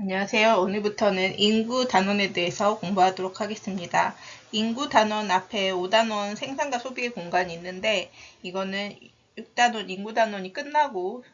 안녕하세요. 오늘부터는 인구 단원에 대해서 공부하도록 하겠습니다. 인구 단원 앞에 5단원 생산과 소비의 공간이 있는데 이거는 6단원 인구 단원이 끝나고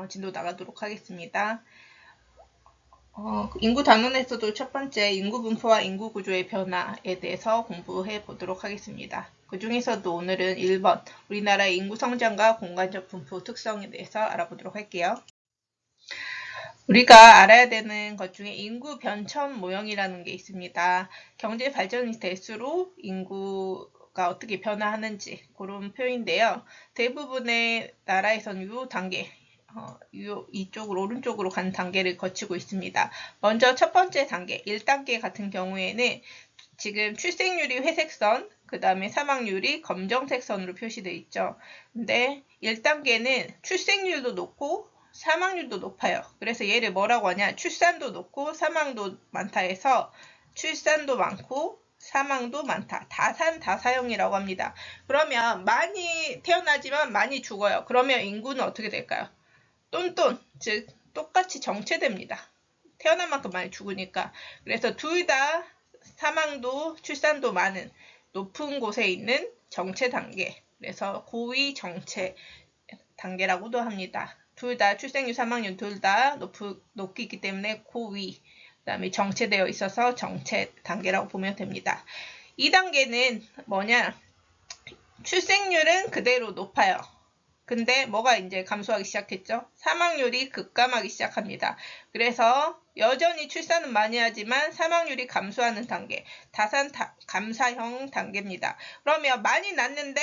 진도 나가도록 하겠습니다. 인구 단원에서도 첫 번째 인구 분포와 인구 구조의 변화에 대해서 공부해 보도록 하겠습니다. 그 중에서도 오늘은 1번 우리나라의 인구 성장과 공간적 분포 특성에 대해서 알아보도록 할게요. 우리가 알아야 되는 것 중에 인구 변천 모형이라는 게 있습니다. 경제 발전이 될수록 인구가 어떻게 변화하는지 그런 표인데요. 대부분의 나라에서는 이 단계, 이쪽으로 오른쪽으로 가는 단계를 거치고 있습니다. 먼저 첫 번째 단계, 1단계 같은 경우에는 지금 출생률이 회색선, 그 다음에 사망률이 검정색 선으로 표시되어 있죠. 근데 1단계는 출생률도 높고 사망률도 높아요. 그래서 얘를 뭐라고 하냐? 출산도 높고 사망도 많다 해서 출산도 많고 사망도 많다. 다산다사형이라고 합니다. 그러면 많이 태어나지만 많이 죽어요. 그러면 인구는 어떻게 될까요? 똔똔, 즉 똑같이 정체됩니다. 태어난 만큼 많이 죽으니까. 그래서 둘 다 사망도 출산도 많은 높은 곳에 있는 정체 단계. 그래서 고위 정체 단계라고도 합니다. 둘 다 출생률, 사망률 둘 다 높기 있기 때문에 고위, 그 다음에 정체되어 있어서 정체 단계라고 보면 됩니다. 2단계는 뭐냐? 출생률은 그대로 높아요. 근데 뭐가 이제 감소하기 시작했죠? 사망률이 급감하기 시작합니다. 그래서 여전히 출산은 많이 하지만 사망률이 감소하는 단계, 감사형 단계입니다. 그러면 많이 낳는데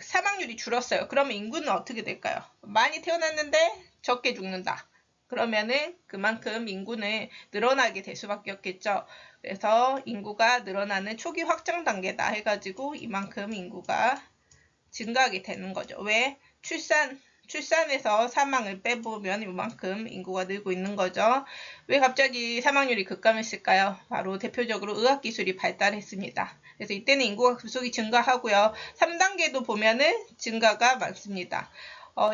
사망률이 줄었어요. 그러면 인구는 어떻게 될까요? 많이 태어났는데 적게 죽는다. 그러면은 그만큼 인구는 늘어나게 될 수밖에 없겠죠. 그래서 인구가 늘어나는 초기 확장 단계다 해가지고 이만큼 인구가 증가하게 되는 거죠. 왜? 출산에서 사망을 빼보면 이만큼 인구가 늘고 있는 거죠. 왜 갑자기 사망률이 급감했을까요? 바로 대표적으로 의학기술이 발달했습니다. 그래서 이때는 인구가 급속히 증가하고요. 3단계도 보면은 증가가 많습니다.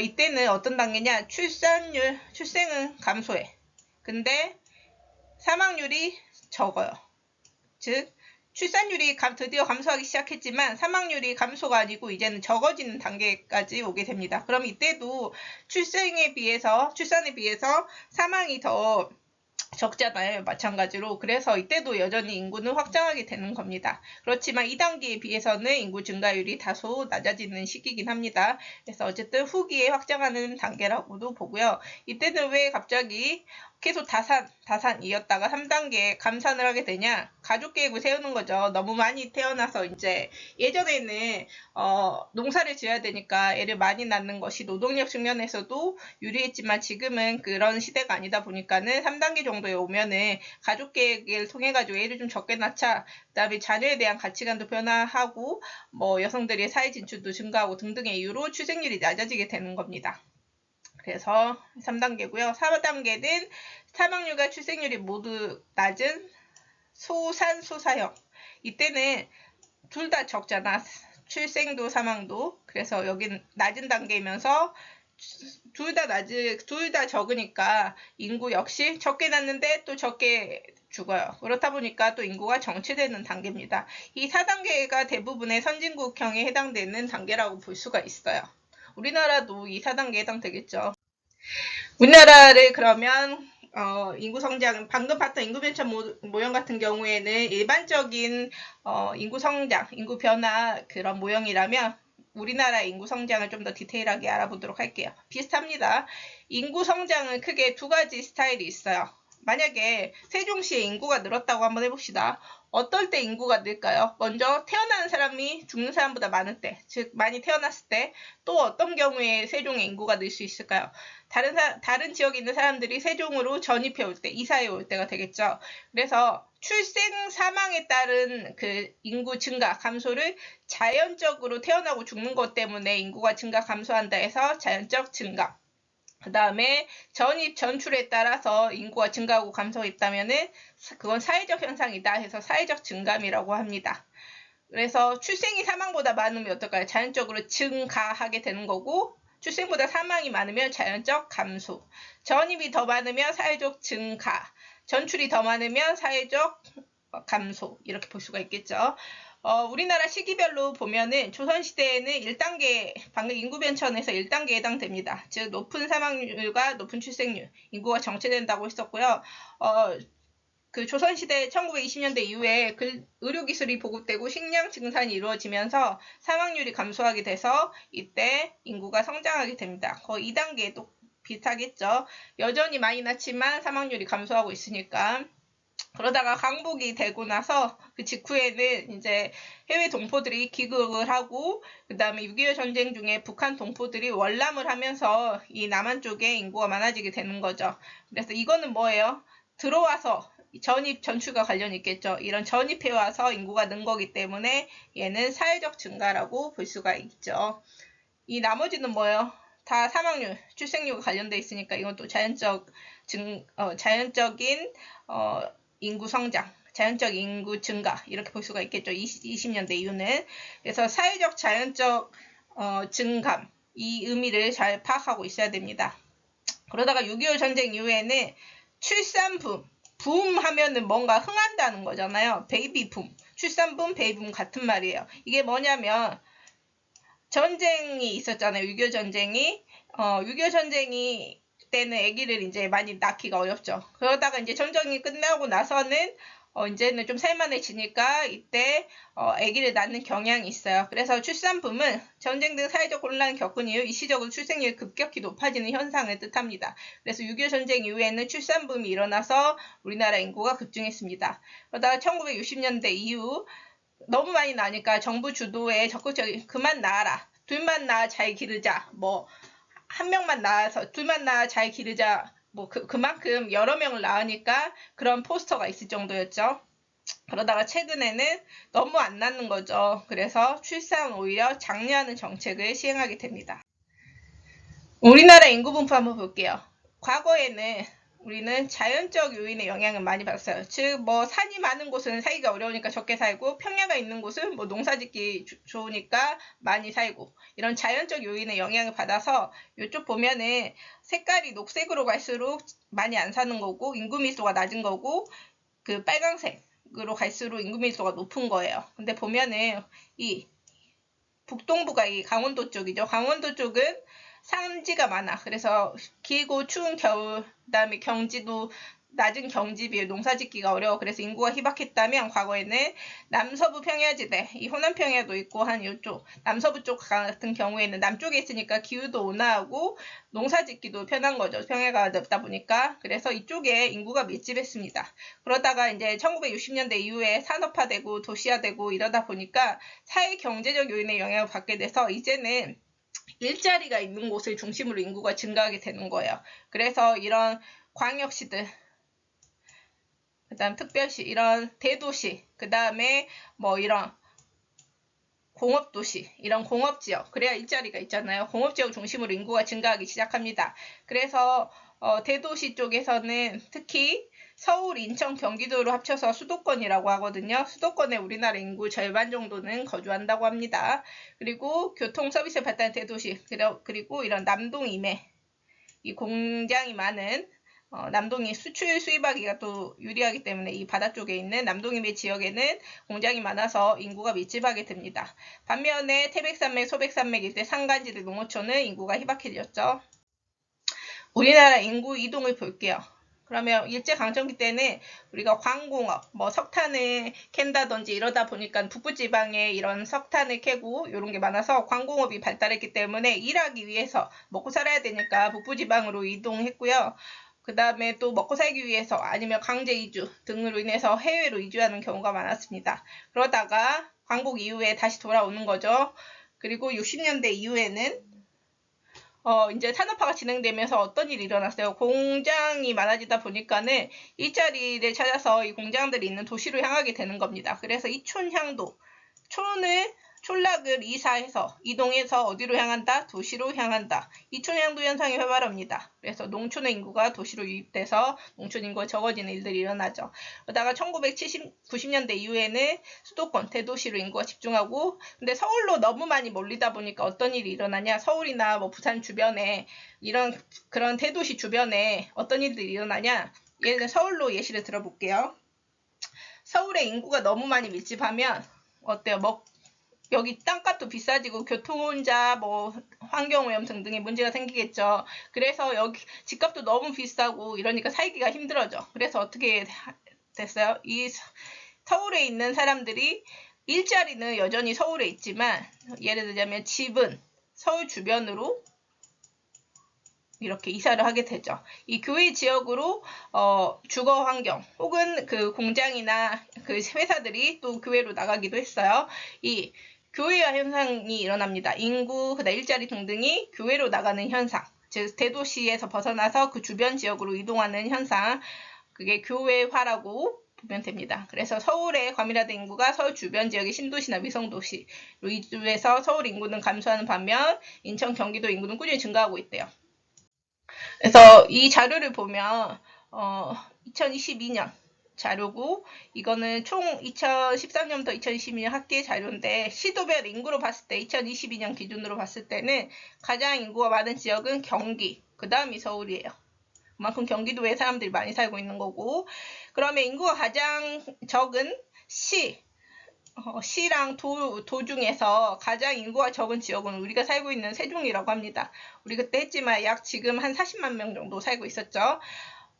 이때는 어떤 단계냐? 출생은 감소해. 근데 사망률이 적어요. 즉, 출산율이 드디어 감소하기 시작했지만 사망률이 감소가 아니고 이제는 적어지는 단계까지 오게 됩니다. 그럼 이때도 출산에 비해서 사망이 더 적잖아요. 마찬가지로. 그래서 이때도 여전히 인구는 확장하게 되는 겁니다. 그렇지만 2단계에 비해서는 인구 증가율이 다소 낮아지는 시기이긴 합니다. 그래서 어쨌든 후기에 확장하는 단계라고도 보고요. 이때는 왜 갑자기 계속 다산이었다가 3단계 감산을 하게 되냐? 가족 계획을 세우는 거죠. 너무 많이 태어나서 이제 예전에는 농사를 지어야 되니까 애를 많이 낳는 것이 노동력 측면에서도 유리했지만 지금은 그런 시대가 아니다 보니까는 3단계 정도에 오면은 가족 계획을 통해 가지고 애를 좀 적게 낳자. 그다음에 자녀에 대한 가치관도 변화하고 뭐 여성들의 사회 진출도 증가하고 등등의 이유로 출생률이 낮아지게 되는 겁니다. 그래서 3단계고요. 4단계는 사망률과 출생률이 모두 낮은 소산소사형. 이때는 둘 다 적잖아. 출생도 사망도. 그래서 여긴 낮은 단계이면서 둘 다 적으니까 인구 역시 적게 낳는데 또 적게 죽어요. 그렇다 보니까 또 인구가 정체되는 단계입니다. 이 4단계가 대부분의 선진국형에 해당되는 단계라고 볼 수가 있어요. 우리나라도 이 4단계에 해당되겠죠. 우리나라를 그러면 인구 성장, 방금 봤던 인구 변천 모형 같은 경우에는 일반적인 인구 성장, 인구 변화 그런 모형이라면 우리나라의 인구 성장을 좀 더 디테일하게 알아보도록 할게요. 비슷합니다. 인구 성장은 크게 두 가지 스타일이 있어요. 만약에 세종시에 인구가 늘었다고 한번 해봅시다. 어떨 때 인구가 늘까요? 먼저 태어나는 사람이 죽는 사람보다 많을 때, 즉 많이 태어났을 때, 또 어떤 경우에 세종의 인구가 늘 수 있을까요? 다른 지역에 있는 사람들이 세종으로 전입해 올 때, 이사해 올 때가 되겠죠. 그래서 출생 사망에 따른 그 인구 증가, 감소를 자연적으로 태어나고 죽는 것 때문에 인구가 증가, 감소한다 해서 자연적 증가. 그 다음에 전입, 전출에 따라서 인구가 증가하고 감소했다면은 그건 사회적 현상이다 해서 사회적 증감이라고 합니다. 그래서 출생이 사망보다 많으면 어떨까요? 자연적으로 증가하게 되는 거고 출생보다 사망이 많으면 자연적 감소, 전입이 더 많으면 사회적 증가, 전출이 더 많으면 사회적 감소, 이렇게 볼 수가 있겠죠. 우리나라 시기별로 보면은 조선시대에는 1단계, 방금 인구 변천에서 1단계에 해당됩니다. 즉, 높은 사망률과 높은 출생률, 인구가 정체된다고 했었고요. 그 조선시대 1920년대 이후에 의료기술이 보급되고 식량 증산이 이루어지면서 사망률이 감소하게 돼서 이때 인구가 성장하게 됩니다. 거의 2단계도 비슷하겠죠. 여전히 많이 낳지만 사망률이 감소하고 있으니까. 그러다가 강복이 되고 나서 그 직후에는 이제 해외 동포들이 귀국을 하고 그 다음에 6.25 전쟁 중에 북한 동포들이 월남을 하면서 이 남한 쪽에 인구가 많아지게 되는 거죠. 그래서 이거는 뭐예요? 들어와서 전입, 전출과 관련이 있겠죠. 이런 전입해 와서 인구가 는 거기 때문에 얘는 사회적 증가라고 볼 수가 있죠. 이 나머지는 뭐예요? 다 사망률, 출생률과 관련돼 있으니까 이건 또 자연적인 인구 성장, 자연적 인구 증가 이렇게 볼 수가 있겠죠. 20년대 이후는. 그래서 사회적 자연적 증감 이 의미를 잘 파악하고 있어야 됩니다. 그러다가 6.25 전쟁 이후에는 출산붐, 붐 하면은 뭔가 흥한다는 거잖아요. 베이비붐, 출산붐, 베이비붐 같은 말이에요. 이게 뭐냐면 전쟁이 있었잖아요. 6.25 전쟁이. 6.25 전쟁이 때는 아기를 이제 많이 낳기가 어렵죠. 그러다가 이제 전쟁이 끝나고 나서는 이제는 좀 살만해지니까 이때 아기를 낳는 경향이 있어요. 그래서 출산붐은 전쟁 등 사회적 혼란을 겪은 이후 일시적으로 출생률이 급격히 높아지는 현상을 뜻합니다. 그래서 6.25 전쟁 이후에는 출산붐이 일어나서 우리나라 인구가 급증했습니다. 그러다가 1960년대 이후 너무 많이 나니까 정부 주도의 적극적인 그만 낳아라, 둘만 낳아 잘 기르자, 뭐 한 명만 낳아서 둘만 낳아 잘 기르자, 뭐 그만큼 여러 명을 낳으니까 그런 포스터가 있을 정도였죠. 그러다가 최근에는 너무 안 낳는 거죠. 그래서 출산 오히려 장려하는 정책을 시행하게 됩니다. 우리나라 인구 분포 한번 볼게요. 과거에는 우리는 자연적 요인의 영향을 많이 받았어요. 즉, 뭐 산이 많은 곳은 살기가 어려우니까 적게 살고 평야가 있는 곳은 뭐 농사짓기 좋으니까 많이 살고 이런 자연적 요인의 영향을 받아서 이쪽 보면은 색깔이 녹색으로 갈수록 많이 안 사는 거고 인구 밀도가 낮은 거고 그 빨강색으로 갈수록 인구 밀도가 높은 거예요. 근데 보면은 이 북동부가 이 강원도 쪽이죠. 강원도 쪽은 산지가 많아. 그래서 길고 추운 겨울, 그다음에 경지도 낮은 경지비에 농사짓기가 어려워. 그래서 인구가 희박했다면 과거에는 남서부 평야지대, 이 호남 평야도 있고 한 이쪽 남서부 쪽 같은 경우에는 남쪽에 있으니까 기후도 온화하고 농사짓기도 편한 거죠. 평야가 넓다 보니까. 그래서 이쪽에 인구가 밀집했습니다. 그러다가 이제 1960년대 이후에 산업화되고 도시화되고 이러다 보니까 사회 경제적 요인의 영향을 받게 돼서 이제는 일자리가 있는 곳을 중심으로 인구가 증가하게 되는 거예요. 그래서 이런 광역시들, 그 다음 특별시, 이런 대도시, 그 다음에 뭐 이런 공업도시, 이런 공업지역, 그래야 일자리가 있잖아요. 공업지역 중심으로 인구가 증가하기 시작합니다. 그래서 대도시 쪽에서는 특히 서울, 인천, 경기도로 합쳐서 수도권이라고 하거든요. 수도권에 우리나라 인구 절반 정도는 거주한다고 합니다. 그리고 교통 서비스 발달한 대도시, 그리고 이런 남동 이매, 이 공장이 많은 남동이 수출 수입하기가 또 유리하기 때문에 이 바다 쪽에 있는 남동이매 지역에는 공장이 많아서 인구가 밀집하게 됩니다. 반면에 태백산맥, 소백산맥 일대 산간지대 농어촌은 인구가 희박해졌죠. 우리나라 인구 이동을 볼게요. 그러면 일제강점기 때는 우리가 광공업, 뭐 석탄을 캔다든지 이러다 보니까 북부지방에 이런 석탄을 캐고 이런 게 많아서 광공업이 발달했기 때문에 일하기 위해서 먹고 살아야 되니까 북부지방으로 이동했고요. 그 다음에 또 먹고 살기 위해서 아니면 강제 이주 등으로 인해서 해외로 이주하는 경우가 많았습니다. 그러다가 광복 이후에 다시 돌아오는 거죠. 그리고 60년대 이후에는 이제 산업화가 진행되면서 어떤 일이 일어났어요? 공장이 많아지다 보니까는 일자리를 찾아서 이 공장들이 있는 도시로 향하게 되는 겁니다. 그래서 이촌향도, 촌을 촌락을 이사해서 이동해서 어디로 향한다? 도시로 향한다. 이촌향도 현상이 활발합니다. 그래서 농촌의 인구가 도시로 유입돼서 농촌 인구가 적어지는 일들이 일어나죠. 그러다가 1990년대 이후에는 수도권, 대도시로 인구가 집중하고 근데 서울로 너무 많이 몰리다 보니까 어떤 일이 일어나냐? 서울이나 뭐 부산 주변에 이런 그런 대도시 주변에 어떤 일들이 일어나냐? 예를 들어 서울로 예시를 들어볼게요. 서울의 인구가 너무 많이 밀집하면 어때요? 여기 땅값도 비싸지고 교통혼자, 뭐 환경오염 등등의 문제가 생기겠죠. 그래서 여기 집값도 너무 비싸고 이러니까 살기가 힘들어져. 그래서 어떻게 됐어요? 이 서울에 있는 사람들이 일자리는 여전히 서울에 있지만 예를 들자면 집은 서울 주변으로 이렇게 이사를 하게 되죠. 이 교외 지역으로 주거 환경 혹은 그 공장이나 그 회사들이 또 교외로 나가기도 했어요. 이 교외화 현상이 일어납니다. 인구, 그다음 일자리 등등이 교외로 나가는 현상, 즉 대도시에서 벗어나서 그 주변 지역으로 이동하는 현상, 그게 교외화라고 보면 됩니다. 그래서 서울의 과밀화된 인구가 서울 주변 지역의 신도시나 위성도시로 이주해서 서울 인구는 감소하는 반면 인천, 경기도 인구는 꾸준히 증가하고 있대요. 그래서 이 자료를 보면 2022년 자료고 이거는 총 2013년부터 2022년 합계 자료인데 시도별 인구로 봤을 때 2022년 기준으로 봤을 때는 가장 인구가 많은 지역은 경기, 그 다음이 서울이에요. 그만큼 경기도에 사람들이 많이 살고 있는 거고 그러면 인구가 가장 적은 시랑 도 중에서 가장 인구가 적은 지역은 우리가 살고 있는 세종이라고 합니다. 우리 그때 했지만 약 지금 한 40만 명 정도 살고 있었죠.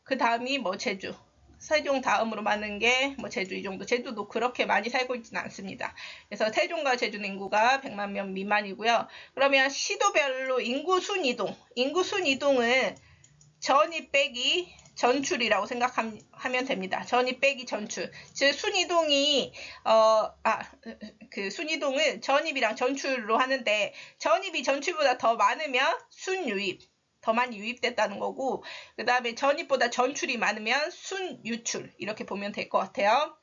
그 다음이 뭐 제주. 세종 다음으로 많은 게 뭐 제주 이 정도. 제주도 그렇게 많이 살고 있지는 않습니다. 그래서 세종과 제주는 인구가 100만 명 미만이고요. 그러면 시도별로 인구 순이동. 인구 순이동은 전이 빼기 전출이라고 생각하면 됩니다. 전이 빼기 전출. 즉 순이동이 그 순이동은 전입이랑 전출로 하는데 전입이 전출보다 더 많으면 순유입. 더 많이 유입됐다는 거고 그 다음에 전입보다 전출이 많으면 순유출 이렇게 보면 될 것 같아요.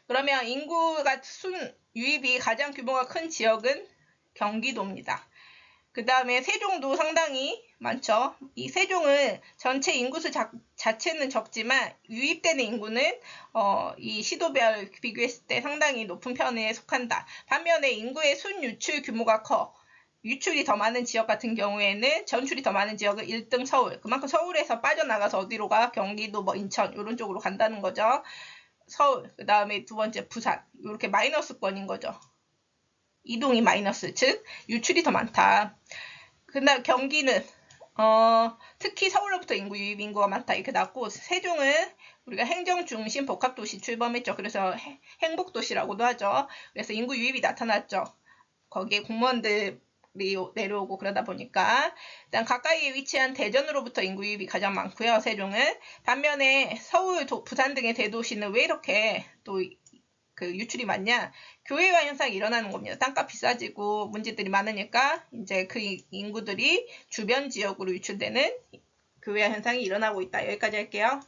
그러면 인구가 순유입이 가장 규모가 큰 지역은 경기도입니다. 그 다음에 세종도 상당히 많죠. 이 세종은 전체 인구수 자체는 적지만 유입되는 인구는 이 시도별 비교했을 때 상당히 높은 편에 속한다. 반면에 인구의 순유출 규모가 커. 유출이 더 많은 지역 같은 경우에는 전출이 더 많은 지역은 1등 서울. 그만큼 서울에서 빠져나가서 어디로 가? 경기도, 뭐 인천 이런 쪽으로 간다는 거죠. 서울, 그 다음에 두 번째 부산. 이렇게 마이너스권인 거죠. 이동이 마이너스, 즉 유출이 더 많다. 그다음 경기는 특히 서울로부터 인구 유입 인구가 많다 이렇게 나왔고 세종은 우리가 행정중심 복합도시 출범했죠. 그래서 행복도시라고도 하죠. 그래서 인구 유입이 나타났죠. 거기에 공무원들이 내려오고 그러다 보니까 일단 가까이에 위치한 대전으로부터 인구 유입이 가장 많고요. 세종은 반면에 서울, 부산 등의 대도시는 왜 이렇게 또 그 유출이 많냐? 교외화 현상이 일어나는 겁니다. 땅값 비싸지고 문제들이 많으니까 이제 그 인구들이 주변 지역으로 유출되는 교외화 현상이 일어나고 있다. 여기까지 할게요.